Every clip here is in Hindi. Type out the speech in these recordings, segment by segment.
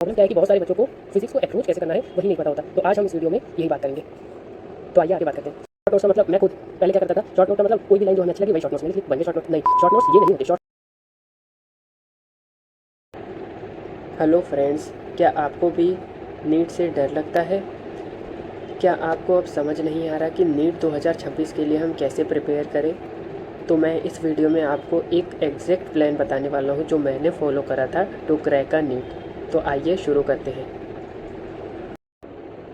प्रॉब्लम क्या है कि बहुत सारे बच्चों को फिजिक्स को अप्रोच कैसे करना है वही नहीं पता होता। तो आज हम इस वीडियो में यही बात करेंगे। तो आइए आगे बात करते हैं। शॉर्ट नोट्स का मतलब मैं खुद पहले क्या करता था, शॉर्ट नोट का मतलब कोई भी लाइन जो हमें अच्छी लगी वही शॉर्ट नोट्स में लिख बन गए शॉर्ट नोट। नहीं, शॉर्ट नोट्स ये नहीं होते। शॉर्ट हेलो फ्रेंड्स, क्या आपको भी नीट से डर लगता है? क्या आपको अब समझ नहीं आ रहा कि नीट 2026 के लिए हम कैसे प्रिपेयर करें? तो मैं इस वीडियो में आपको एक एग्जैक्ट प्लान बताने वाला हूं जो मैंने फॉलो करा था टू क्रैक अ नीट। तो आइए शुरू करते हैं।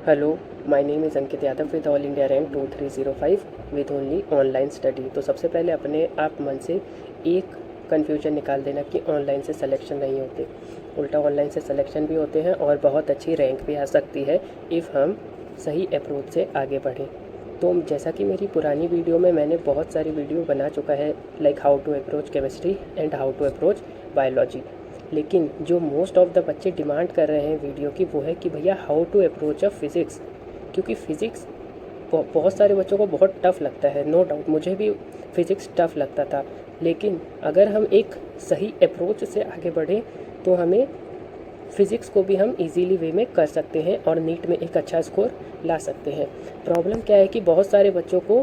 Hello, my name is Ankit Yadav with all India rank 2305 with only online study. तो सबसे पहले अपने आप मन से एक कन्फ्यूजन निकाल देना कि ऑनलाइन से सिलेक्शन नहीं होते, उल्टा ऑनलाइन से सिलेक्शन भी होते हैं और बहुत अच्छी रैंक भी आ सकती है इफ़ हम सही अप्रोच से आगे बढ़ें। तो जैसा कि मेरी पुरानी वीडियो में मैंने बहुत सारी वीडियो बना चुका है, like how to approach chemistry and how to approach biology, लेकिन जो मोस्ट ऑफ द बच्चे डिमांड कर रहे हैं वीडियो की वो है कि भैया how to approach a physics, क्योंकि फ़िज़िक्स बहुत सारे बच्चों को बहुत टफ़ लगता है। नो डाउट मुझे भी फ़िज़िक्स टफ़ लगता था, लेकिन अगर हम एक सही अप्रोच से आगे बढ़ें तो हमें फ़िज़िक्स को भी हम इजीली वे में कर सकते हैं और नीट में एक अच्छा स्कोर ला सकते हैं। प्रॉब्लम क्या है कि बहुत सारे बच्चों को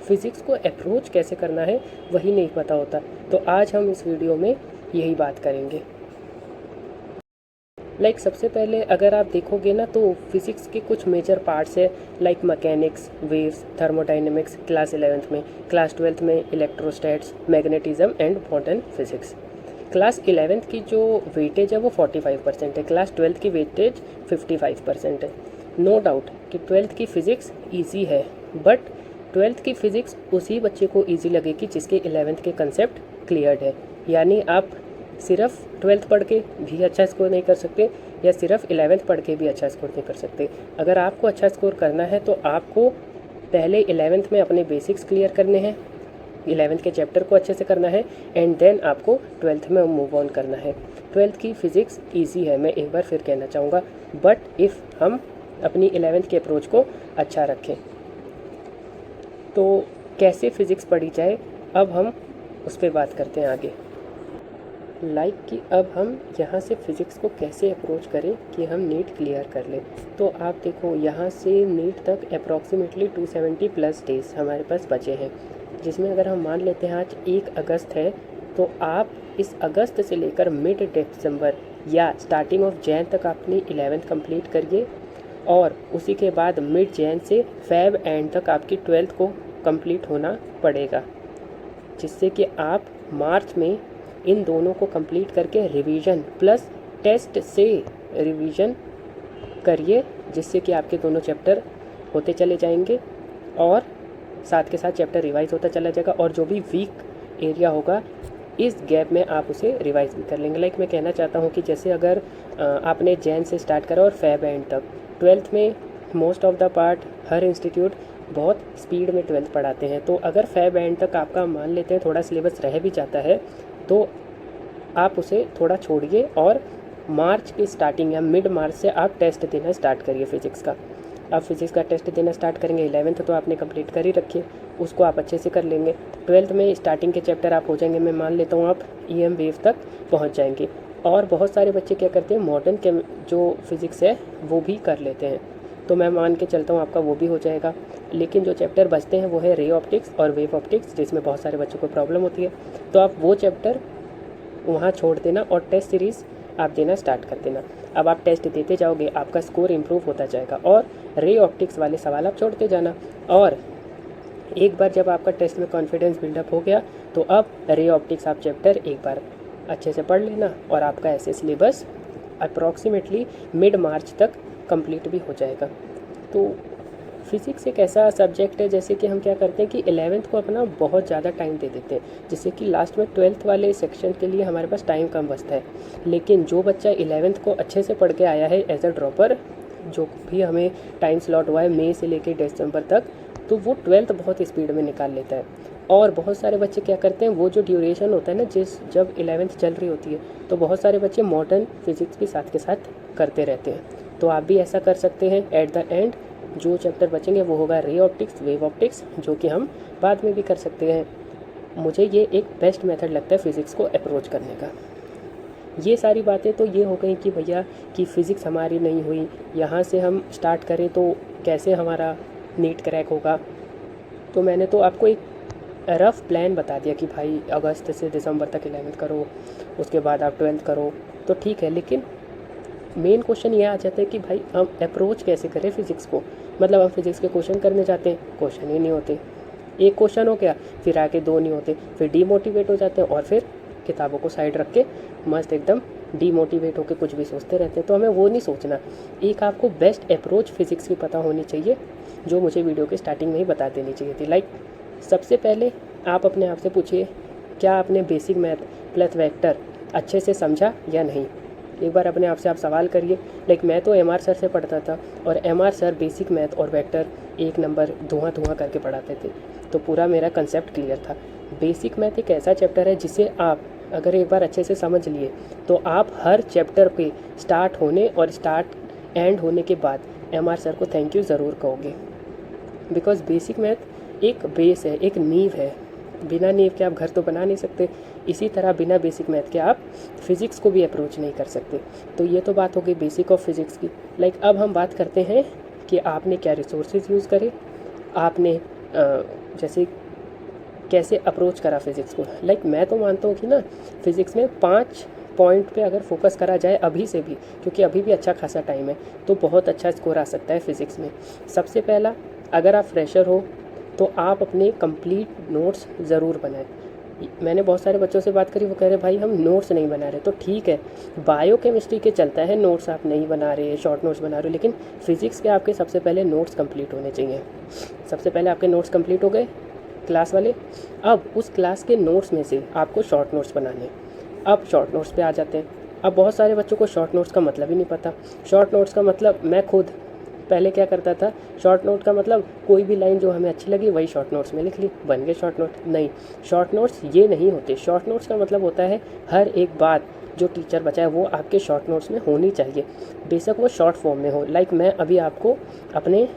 फ़िज़िक्स को अप्रोच कैसे करना है वही नहीं पता होता। तो आज हम इस वीडियो में यही बात करेंगे। सबसे पहले अगर आप देखोगे ना तो फिज़िक्स के कुछ मेजर पार्ट्स है, like mechanics, waves, thermodynamics class 11th में, क्लास 12th में electrostatics, magnetism and quantum physics. Class 11th की जो वेटेज है वो 45% है, क्लास 12th की वेटेज 55% है। नो डाउट कि 12th की फ़िज़िक्स ईजी है, बट 12th की फ़िज़िक्स उसी बच्चे को ईजी लगेगी जिसके 11th के कंसेप्ट क्लियर्ड है। यानी आप सिर्फ 12th पढ़ के भी अच्छा स्कोर नहीं कर सकते या सिर्फ 11th पढ़ के भी अच्छा स्कोर नहीं कर सकते। अगर आपको अच्छा स्कोर करना है तो आपको पहले 11th में अपने बेसिक्स क्लियर करने हैं, 11th के चैप्टर को अच्छे से करना है एंड देन आपको 12th में मूव ऑन करना है। 12th की फ़िज़िक्स ईजी है, मैं एक बार फिर कहना चाहूँगा, बट इफ़ हम अपनी 11th के अप्रोच को अच्छा रखें तो कैसे फ़िज़िक्स पढ़ी जाए, अब हम उस पर बात करते हैं आगे। कि अब हम यहाँ से फ़िज़िक्स को कैसे अप्रोच करें कि हम नीट क्लियर कर लें। तो आप देखो यहाँ से नीट तक अप्रॉक्सीमेटली 270 प्लस डेज़ हमारे पास बचे हैं, जिसमें अगर हम मान लेते हैं आज 1 अगस्त है तो आप इस अगस्त से लेकर मिड दिसंबर या स्टार्टिंग ऑफ जैन तक अपनी 11th कंप्लीट करिए और उसी के बाद मिड जैन से फेब एंड तक आपकी 12th को कंप्लीट होना पड़ेगा, जिससे कि आप मार्च में इन दोनों को कंप्लीट करके रिवीजन प्लस टेस्ट से रिवीजन करिए, जिससे कि आपके दोनों चैप्टर होते चले जाएंगे और साथ के साथ चैप्टर रिवाइज होता चला जाएगा और जो भी वीक एरिया होगा इस गैप में आप उसे रिवाइज भी कर लेंगे। मैं कहना चाहता हूँ कि जैसे अगर आपने जैन से स्टार्ट करा और फेब एंड तक, 12th में most of the part her institute बहुत स्पीड में 12th पढ़ाते हैं, तो अगर फेब एंड तक आपका मान लेते हैं थोड़ा सिलेबस रह भी जाता है तो आप उसे थोड़ा छोड़िए और मार्च की स्टार्टिंग या मिड मार्च से आप टेस्ट देना स्टार्ट करिए फ़िज़िक्स का। आप फिज़िक्स का टेस्ट देना स्टार्ट करेंगे, 11th तो आपने कंप्लीट कर ही रखिए, उसको आप अच्छे से कर लेंगे। 12th में स्टार्टिंग के चैप्टर आप हो जाएंगे, मैं मान लेता हूँ आप EM वेव तक पहुँच जाएंगे। और बहुत सारे बच्चे क्या करते हैं, मॉडर्न के जो फिज़िक्स है वो भी कर लेते हैं, तो मैं मान के चलता हूँ आपका वो भी हो जाएगा। लेकिन जो चैप्टर बचते हैं वो है रे ऑप्टिक्स और वेव ऑप्टिक्स, जिसमें बहुत सारे बच्चों को प्रॉब्लम होती है, तो आप वो चैप्टर वहाँ छोड़ देना और टेस्ट सीरीज़ आप देना स्टार्ट कर देना। अब आप टेस्ट देते जाओगे, आपका स्कोर इम्प्रूव होता जाएगा और रे ऑप्टिक्स वाले सवाल आप छोड़ते जाना। और एक बार जब आपका टेस्ट में कॉन्फिडेंस बिल्डअप हो गया तो अब रे ऑप्टिक्स आप चैप्टर एक बार अच्छे से पढ़ लेना और आपका ऐसे सिलेबस अप्रॉक्सीमेटली मिड मार्च तक कंप्लीट भी हो जाएगा। तो फिज़िक्स एक ऐसा सब्जेक्ट है जैसे कि हम क्या करते हैं कि 11th को अपना बहुत ज़्यादा टाइम दे देते हैं, जिससे कि लास्ट में 12th वाले सेक्शन के लिए हमारे पास टाइम कम बचता है। लेकिन जो बच्चा 11th को अच्छे से पढ़ के आया है एज अ ड्रॉपर, जो भी हमें टाइम स्लॉट हुआ है मई से लेकर दिसंबर तक, तो वो 12th बहुत स्पीड में निकाल लेता है। और बहुत सारे बच्चे क्या करते हैं, वो जो ड्यूरेशन होता है ना, जब 11th चल रही होती है तो बहुत सारे बच्चे मॉडर्न फिज़िक्स भी साथ के साथ करते रहते हैं। तो आप भी ऐसा कर सकते हैं। एट द एंड जो चैप्टर बचेंगे वो होगा रे ऑप्टिक्स, वेव ऑप्टिक्स, जो कि हम बाद में भी कर सकते हैं। मुझे ये एक बेस्ट मेथड लगता है फ़िज़िक्स को अप्रोच करने का। ये सारी बातें तो ये हो गई कि भैया कि फ़िज़िक्स हमारी नहीं हुई, यहाँ से हम स्टार्ट करें तो कैसे हमारा नीट क्रैक होगा। तो मैंने तो आपको एक रफ़ प्लान बता दिया कि भाई अगस्त से दिसंबर तक 11th करो, उसके बाद आप 12th करो, तो ठीक है। लेकिन मेन क्वेश्चन ये आ जाता है कि भाई हम अप्रोच कैसे करें फ़िज़िक्स को। मतलब हम फिज़िक्स के क्वेश्चन करने जाते हैं, क्वेश्चन ही नहीं होते, एक क्वेश्चन हो गया, फिर आके दो नहीं होते, फिर डीमोटिवेट हो जाते हैं और फिर किताबों को साइड रख के मस्त एकदम डीमोटिवेट होकर कुछ भी सोचते रहते हैं। तो हमें वो नहीं सोचना। एक आपको बेस्ट अप्रोच फ़िज़िक्स की पता होनी चाहिए, जो मुझे वीडियो के स्टार्टिंग में ही बता देनी चाहिए थी। लाइक सबसे पहले आप अपने आप से पूछिए, क्या आपने बेसिक मैथ प्लस वेक्टर अच्छे से समझा या नहीं। एक बार अपने आप से आप सवाल करिए। लाइक मैं तो एमआर सर से पढ़ता था और एमआर सर बेसिक मैथ और वेक्टर एक नंबर धुआं धुआं करके पढ़ाते थे, तो पूरा मेरा कंसेप्ट क्लियर था। बेसिक मैथ एक ऐसा चैप्टर है जिसे आप अगर एक बार अच्छे से समझ लिए तो आप हर चैप्टर पे स्टार्ट होने और स्टार्ट एंड होने के बाद एमआर सर को थैंक यू ज़रूर कहोगे। बिकॉज बेसिक मैथ एक बेस है, एक नींव है। बिना नींव के आप घर तो बना नहीं सकते, इसी तरह बिना बेसिक मैथ के आप फिज़िक्स को भी अप्रोच नहीं कर सकते। तो ये तो बात हो गई बेसिक ऑफ फिज़िक्स की। लाइक अब हम बात करते हैं कि आपने क्या रिसोर्सेज यूज़ करे, आपने जैसे कैसे अप्रोच करा फिज़िक्स को। लाइक मैं तो मानता हूँ कि ना फिज़िक्स में 5 पॉइंट पे अगर फोकस करा जाए अभी से भी, क्योंकि अभी भी अच्छा खासा टाइम है, तो बहुत अच्छा स्कोर आ सकता है फिज़िक्स में। सबसे पहला, अगर आप फ्रेशर हो तो आप अपने कंप्लीट नोट्स ज़रूर बनाएं। मैंने बहुत सारे बच्चों से बात करी, वो कह रहे भाई हम नोट्स नहीं बना रहे। तो ठीक है, बायो केमिस्ट्री के चलता है नोट्स आप नहीं बना रहे, शॉर्ट नोट्स बना रहे हो, लेकिन फ़िज़िक्स के आपके सबसे पहले नोट्स कंप्लीट होने चाहिए। सबसे पहले आपके नोट्स कंप्लीट हो गए क्लास वाले, अब उस क्लास के नोट्स में से आपको शॉर्ट नोट्स बनाने। अब शॉर्ट नोट्स पे आ जाते हैं। अब बहुत सारे बच्चों को शॉर्ट नोट्स का मतलब ही नहीं पता। शॉर्ट नोट्स का मतलब, मैं खुद पहले क्या करता था, शॉर्ट नोट का मतलब कोई भी लाइन जो हमें अच्छी लगी वही शॉर्ट नोट्स में लिख ली, बन गए शॉर्ट नोट। नहीं, शॉर्ट नोट्स ये नहीं होते। शॉर्ट नोट्स का मतलब होता है हर एक बात जो टीचर बताए वो आपके शॉर्ट नोट्स में होनी चाहिए, बेशक वो शॉर्ट फॉर्म में हो। लाइक मैं अभी आपको अपने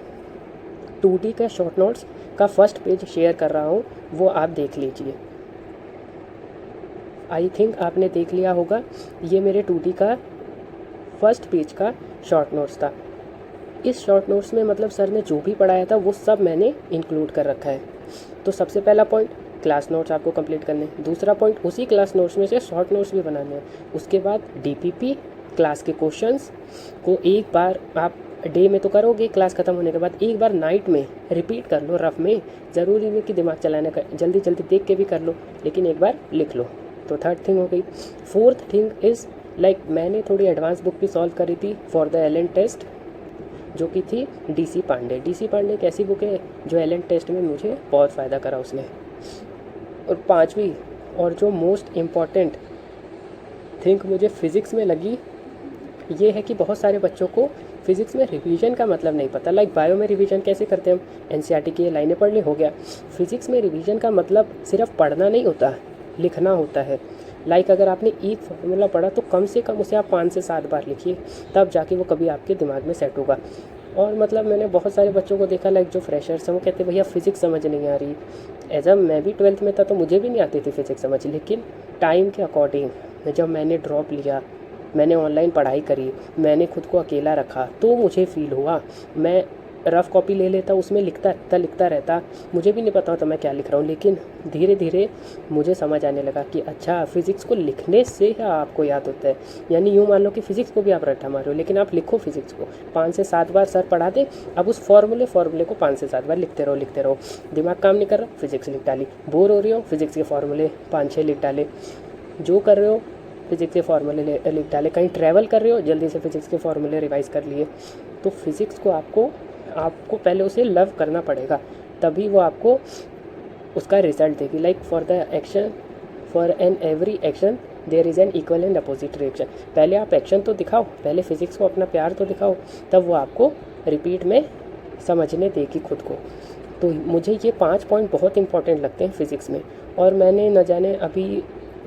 2D का शॉर्ट नोट्स का फर्स्ट पेज शेयर कर रहा हूँ, वो आप देख लीजिए। आई थिंक आपने देख लिया होगा। ये मेरे 2D का फर्स्ट पेज का शॉर्ट नोट्स था। इस शॉर्ट नोट्स में मतलब सर ने जो भी पढ़ाया था वो सब मैंने इंक्लूड कर रखा है। तो सबसे पहला पॉइंट, क्लास नोट्स आपको कंप्लीट करने। दूसरा पॉइंट, उसी क्लास नोट्स में से शॉर्ट नोट्स भी बनाने हैं। उसके बाद डीपीपी, क्लास के क्वेश्चंस को एक बार आप डे में तो करोगे, क्लास ख़त्म होने के बाद एक बार नाइट में रिपीट कर लो रफ में। ज़रूरी नहीं कि दिमाग चलाने का, जल्दी जल्दी देख के भी कर लो, लेकिन एक बार लिख लो। तो थर्ड थिंग हो गई। फोर्थ थिंग इज़ लाइक मैंने थोड़ी एडवांस बुक भी सॉल्व करी थी फॉर द एलन टेस्ट, जो कि थी डीसी पांडे। डीसी पांडे एक ऐसी बुक है जो एलन टेस्ट में मुझे बहुत फ़ायदा करा उसने। और पांचवी और जो मोस्ट इम्पॉर्टेंट थिंग मुझे फ़िज़िक्स में लगी, ये है कि बहुत सारे बच्चों को फ़िज़िक्स में रिवीजन का मतलब नहीं पता। लाइक बायो में रिवीजन कैसे करते हैं हम, एनसीईआरटी की ये लाइनें पढ़ ली, हो गया। फ़िज़िक्स में रिवीजन का मतलब सिर्फ पढ़ना नहीं होता, लिखना होता है। लाइक अगर आपने एक फार्मूला पढ़ा तो कम से कम उसे आप 5 से 7 बार लिखिए, तब जाके वो कभी आपके दिमाग में सेट होगा। और मतलब मैंने बहुत सारे बच्चों को देखा, लाइक जो फ्रेशर्स हैं वो कहते भैया फ़िज़िक्स समझ नहीं आ रही। एज मैं भी 12th में था तो मुझे भी नहीं आती थी फ़िज़िक्स समझ, लेकिन टाइम के अकॉर्डिंग जब मैंने ड्रॉप लिया, मैंने ऑनलाइन पढ़ाई करी, मैंने खुद को अकेला रखा, तो मुझे फ़ील हुआ। मैं रफ़ कॉपी ले लेता, उसमें लिखता रहता, मुझे भी नहीं पता होता मैं क्या लिख रहा हूँ। लेकिन धीरे धीरे मुझे समझ आने लगा कि अच्छा, फ़िज़िक्स को लिखने से आपको याद होता है। यानी यूँ मान लो कि फ़िज़िक्स को भी आप रट्टा मारो, लेकिन आप लिखो फ़िज़िक्स को 5 से 7 बार सर पढ़ा दे। अब उस फार्मूले को 5 से 7 बार लिखते रहो। दिमाग काम नहीं कर रहा, फ़िज़िक्स लिख डाली। बोर हो रही हो, फ़िज़िक्स के फार्मूले 5-6 लिख डाले। जो कर रहे हो फ़िज़िक्स के फार्मूले लिख डाले। कहीं ट्रैवल कर रहे हो, जल्दी से फ़िज़िक्स के फार्मूले रिवाइज़ कर लिए। तो फ़िज़िक्स को आपको पहले उसे लव करना पड़ेगा, तभी वो आपको उसका रिजल्ट देगी। Like for an every action there is an equal and opposite reaction. पहले आप एक्शन तो दिखाओ, पहले फ़िज़िक्स को अपना प्यार तो दिखाओ, तब वो आपको रिपीट में समझने देगी खुद को। तो मुझे ये 5 पॉइंट बहुत इंपॉर्टेंट लगते हैं फ़िज़िक्स में। और मैंने न जाने अभी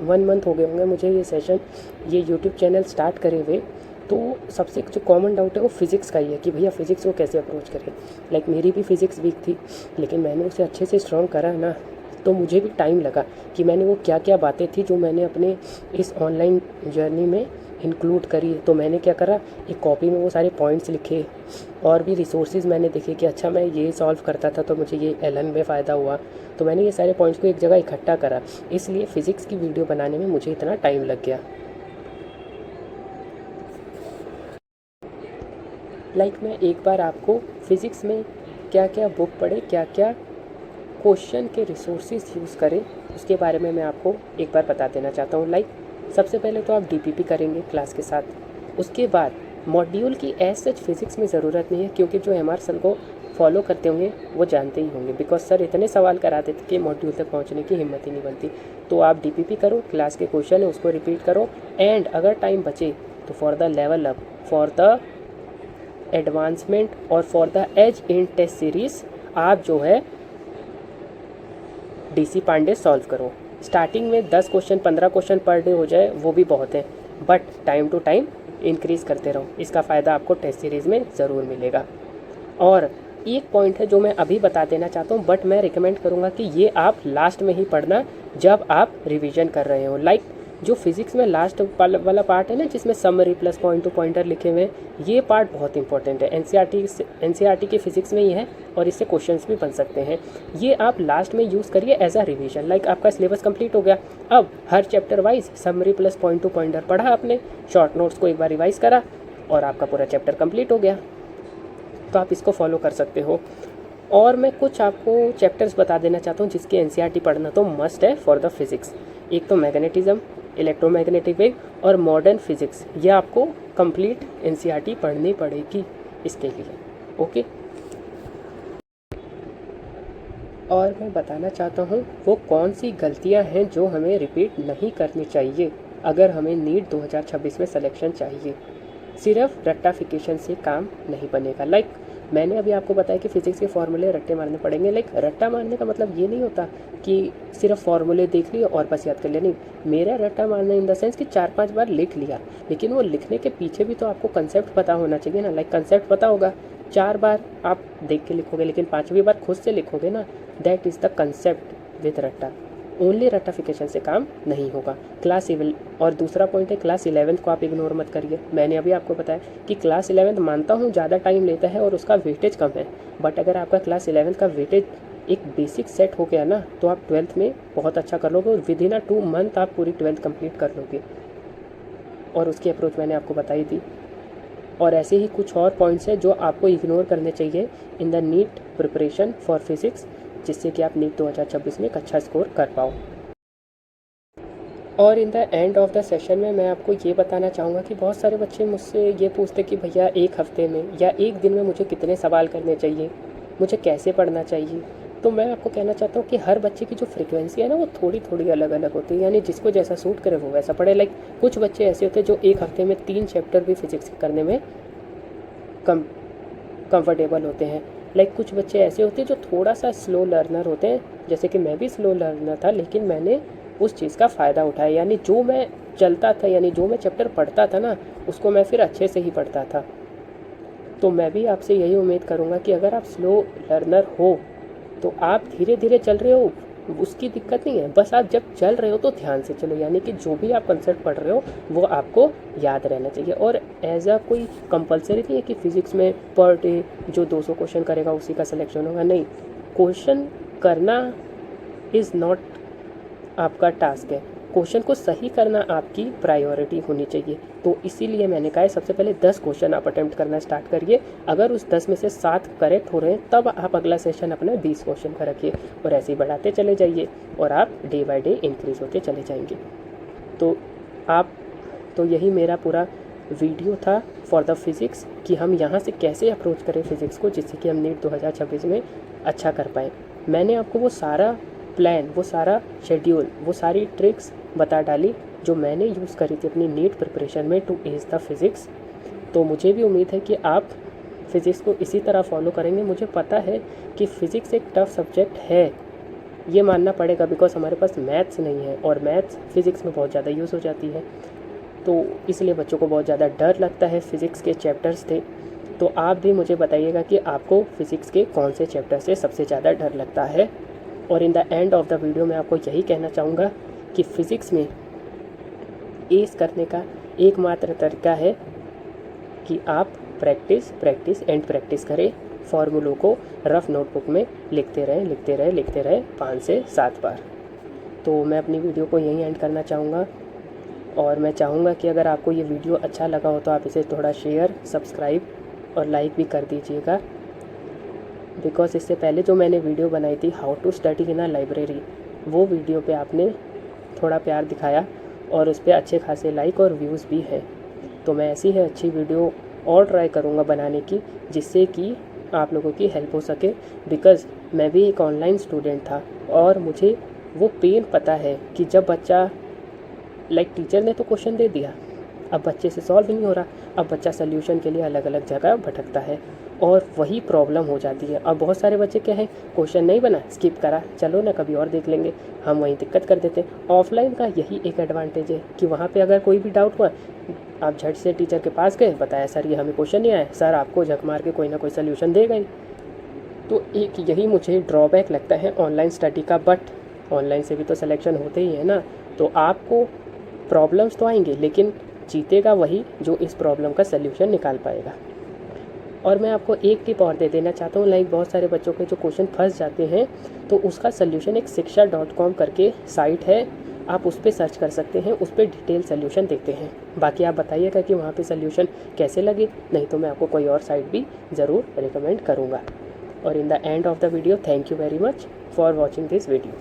1 मंथ हो गए होंगे मुझे ये यूट्यूब चैनल स्टार्ट करे हुए। तो सबसे जो कॉमन डाउट है वो फ़िज़िक्स का ही है कि भैया फ़िज़िक्स को कैसे अप्रोच करें। लाइक मेरी भी फ़िज़िक्स वीक थी, लेकिन मैंने उसे अच्छे से स्ट्रॉन्ग करा ना, तो मुझे भी टाइम लगा कि मैंने वो क्या क्या बातें थी जो मैंने अपने इस ऑनलाइन जर्नी में इंक्लूड करी। तो मैंने क्या करा, एक कॉपी में वो सारे पॉइंट्स लिखे और भी रिसोर्सेज मैंने देखे कि अच्छा मैं ये सॉल्व करता था तो मुझे ये एलन में फ़ायदा हुआ। तो मैंने ये सारे पॉइंट्स को एक जगह इकट्ठा करा, इसलिए फ़िज़िक्स की वीडियो बनाने में मुझे इतना टाइम लग गया। मैं एक बार आपको फ़िज़िक्स में क्या क्या बुक पढ़े, क्या क्या क्वेश्चन के रिसोर्सेज यूज़ करें, उसके बारे में मैं आपको एक बार बता देना चाहता हूँ। सबसे पहले तो आप डीपीपी करेंगे क्लास के साथ। उसके बाद मॉड्यूल की एज सच फिज़िक्स में ज़रूरत नहीं है, क्योंकि जो एमआर सर को फॉलो करते होंगे वो जानते ही होंगे, बिकॉज सर इतने सवाल कराते थे कि मॉड्यूल तक पहुंचने की हिम्मत ही नहीं बनती। तो आप डीपीपी करो, क्लास के क्वेश्चन है उसको रिपीट करो, एंड अगर टाइम बचे तो for the level up, for the advancement और for the age in test series आप जो है डीसी पांडे सॉल्व करो। स्टार्टिंग में 10 क्वेश्चन 15 क्वेश्चन पर डे हो जाए वो भी बहुत है, but time to time increase करते रहो, इसका फ़ायदा आपको टेस्ट सीरीज़ में ज़रूर मिलेगा। और एक पॉइंट है जो मैं अभी बता देना चाहता हूँ, बट मैं रिकमेंड करूँगा कि ये आप लास्ट में ही पढ़ना जब आप रिवीजन कर रहे हो। जो फिज़िक्स में लास्ट वाला पार्ट है ना, जिसमें summary plus point to pointer लिखे हुए हैं, ये पार्ट बहुत इंपॉर्टेंट है। एनसीईआरटी की फ़िज़िक्स में ये है और इससे क्वेश्चंस भी बन सकते हैं। ये आप लास्ट में यूज़ करिए एज अ रिवीजन। आपका सिलेबस कंप्लीट हो गया, अब हर chapter wise summary plus point to pointer पढ़ा आपने, शॉर्ट नोट्स को एक बार रिवाइज करा और आपका पूरा चैप्टर कंप्लीट हो गया। तो आप इसको फॉलो कर सकते हो। और मैं कुछ आपको चैप्टर्स बता देना चाहता हूँ जिसके एनसीईआरटी पढ़ना तो मस्ट है फॉर द फिज़िक्स। एक तो मैग्नेटिज्म, इलेक्ट्रोमैग्नेटिक वेव और मॉडर्न फिज़िक्स, ये आपको कंप्लीट एनसीईआरटी पढ़नी पड़ेगी इसके लिए। ओके, और मैं बताना चाहता हूँ वो कौन सी गलतियाँ हैं जो हमें रिपीट नहीं करनी चाहिए अगर हमें नीट 2026 में सिलेक्शन चाहिए। सिर्फ रट्टाफिकेशन से काम नहीं बनेगा। मैंने अभी आपको बताया कि फ़िज़िक्स के फॉर्मूले रट्टे मारने पड़ेंगे। रट्टा मारने का मतलब ये नहीं होता कि सिर्फ फॉर्मूले देख लिए और बस याद कर लिया, नहीं। मेरा रट्टा मारना इन द सेंस कि 4-5 बार लिख लिया, लेकिन वो लिखने के पीछे भी तो आपको कंसेप्ट पता होना चाहिए ना। कंसेप्ट पता होगा, 4 बार आप देख के लिखोगे लेकिन 5वीं बार खुद से लिखोगे ना, that is the concept with रट्टा। ओनली रट्टाफिकेशन से काम नहीं होगा। और दूसरा पॉइंट है क्लास 11th को आप इग्नोर मत करिए। मैंने अभी आपको बताया कि क्लास 11th मानता हूँ ज़्यादा टाइम लेता है और उसका वेटेज कम है, बट अगर आपका क्लास 11th का वेटेज एक बेसिक सेट हो गया ना, तो आप 12th में बहुत अच्छा कर लोगे और विद इन 2 मंथ आप पूरी 12th कंप्लीट कर लोगे। और उसकी अप्रोच मैंने आपको बताई थी। और ऐसे ही कुछ और पॉइंट्स हैं जो आपको इग्नोर करने चाहिए in the NEET preparation for physics, जिससे कि आप नीट 2026 में एक अच्छा स्कोर कर पाओ। और in the end of the session में मैं आपको ये बताना चाहूँगा कि बहुत सारे बच्चे मुझसे ये पूछते कि भैया एक हफ्ते में या एक दिन में मुझे कितने सवाल करने चाहिए, मुझे कैसे पढ़ना चाहिए। तो मैं आपको कहना चाहता हूँ कि हर बच्चे की जो फ्रिक्वेंसी है ना, वो थोड़ी थोड़ी अलग अलग होती है, यानी जिसको जैसा सूट करे वो वैसा पढ़े। कुछ बच्चे ऐसे होते हैं जो एक हफ्ते में 3 चैप्टर भी फिज़िक्स करने में कंफर्टेबल होते हैं। कुछ बच्चे ऐसे होते हैं जो थोड़ा सा स्लो लर्नर होते हैं, जैसे कि मैं भी स्लो लर्नर था, लेकिन मैंने उस चीज़ का फ़ायदा उठाया। यानी जो मैं चलता था, यानी जो मैं चैप्टर पढ़ता था ना, उसको मैं फिर अच्छे से ही पढ़ता था। तो मैं भी आपसे यही उम्मीद करूँगा कि अगर आप स्लो लर्नर हो तो आप धीरे धीरे चल रहे हो, उसकी दिक्कत नहीं है, बस आप जब चल रहे हो तो ध्यान से चलो, यानी कि जो भी आप कंसेप्ट पढ़ रहे हो वो आपको याद रहना चाहिए। और एज अ कोई कंपलसरी नहीं है कि फ़िज़िक्स में पर डे जो 200 क्वेश्चन करेगा उसी का सिलेक्शन होगा, नहीं। क्वेश्चन करना इज़ नॉट आपका टास्क है, क्वेश्चन को सही करना आपकी प्रायोरिटी होनी चाहिए। तो इसीलिए मैंने कहा है सबसे पहले 10 क्वेश्चन आप अटेम्प्ट करना स्टार्ट करिए। अगर उस 10 में से 7 करेक्ट हो रहे हैं तब आप अगला सेशन अपना 20 क्वेश्चन का रखिए और ऐसे ही बढ़ाते चले जाइए और आप डे बाय डे इंक्रीज़ होते चले जाएंगे। तो यही मेरा पूरा वीडियो था फॉर द फिज़िक्स कि हम यहाँ से कैसे अप्रोच करें फिज़िक्स को, जिससे कि हम नीट 2026 में अच्छा कर पाएँ। मैंने आपको वो सारा प्लान, वो सारा शेड्यूल, वो सारी ट्रिक्स बता डाली जो मैंने यूज़ करी थी अपनी नीट प्रिपरेशन में टू एज द फिज़िक्स। तो मुझे भी उम्मीद है कि आप फिज़िक्स को इसी तरह फॉलो करेंगे। मुझे पता है कि फ़िज़िक्स एक टफ सब्जेक्ट है, ये मानना पड़ेगा, बिकॉज हमारे पास मैथ्स नहीं है और मैथ्स फिज़िक्स में बहुत ज़्यादा यूज़ हो जाती है, तो इसलिए बच्चों को बहुत ज़्यादा डर लगता है। फ़िज़िक्स के चैप्टर्स थे, तो आप भी मुझे बताइएगा कि आपको फ़िज़िक्स के कौन से चैप्टर से सबसे ज़्यादा डर लगता है। और in the end of the video मैं आपको यही कहना चाहूँगा कि फ़िज़िक्स में एस करने का एकमात्र तरीका है कि आप प्रैक्टिस प्रैक्टिस एंड प्रैक्टिस करें, फॉर्मूलों को रफ़ नोटबुक में लिखते रहें 5 से 7 बार। तो मैं अपनी वीडियो को यहीं एंड करना चाहूँगा और मैं चाहूँगा कि अगर आपको ये वीडियो अच्छा लगा हो तो आप इसे थोड़ा शेयर, सब्सक्राइब और लाइक भी कर दीजिएगा, बिकॉज़ इससे पहले जो मैंने वीडियो बनाई थी how to study in a library, वो वीडियो पे आपने थोड़ा प्यार दिखाया और उस पर अच्छे खासे लाइक और व्यूज़ भी हैं। तो मैं ऐसी है अच्छी वीडियो और ट्राई करूँगा बनाने की, जिससे कि आप लोगों की हेल्प हो सके, बिकॉज़ मैं भी एक ऑनलाइन स्टूडेंट था और मुझे वो पेन पता है कि जब बच्चा टीचर ने तो क्वेश्चन दे दिया, अब बच्चे से सॉल्व नहीं हो रहा, अब बच्चा सोल्यूशन के लिए अलग अलग जगह भटकता है और वही प्रॉब्लम हो जाती है। अब बहुत सारे बच्चे क्या है, क्वेश्चन नहीं बना, स्किप करा, चलो ना कभी और देख लेंगे, हम वहीं दिक्कत कर देते हैं। ऑफलाइन का यही एक एडवांटेज है कि वहाँ पे अगर कोई भी डाउट हुआ, आप झट से टीचर के पास गए, बताया सर ये हमें क्वेश्चन नहीं आया, सर आपको झक मार के कोई ना कोई सोल्यूशन देगा ही। तो एक यही मुझे ड्रॉबैक लगता है ऑनलाइन स्टडी का, बट ऑनलाइन से भी तो सिलेक्शन होते ही है ना। तो आपको प्रॉब्लम्स तो आएंगे, लेकिन जीतेगा वही जो इस प्रॉब्लम का सल्यूशन निकाल पाएगा। और मैं आपको एक टिप और दे देना चाहता हूँ, बहुत सारे बच्चों के जो क्वेश्चन फंस जाते हैं, तो उसका सल्यूशन एक शिक्षा.com करके साइट है, आप उस पर सर्च कर सकते हैं, उस पर डिटेल सल्यूशन देखते हैं। बाकी आप बताइएगा कि वहाँ पे सल्यूशन कैसे लगे, नहीं तो मैं आपको कोई और साइट भी ज़रूर रिकमेंड करूँगा। और in the end of the video, thank you very much for watching this video.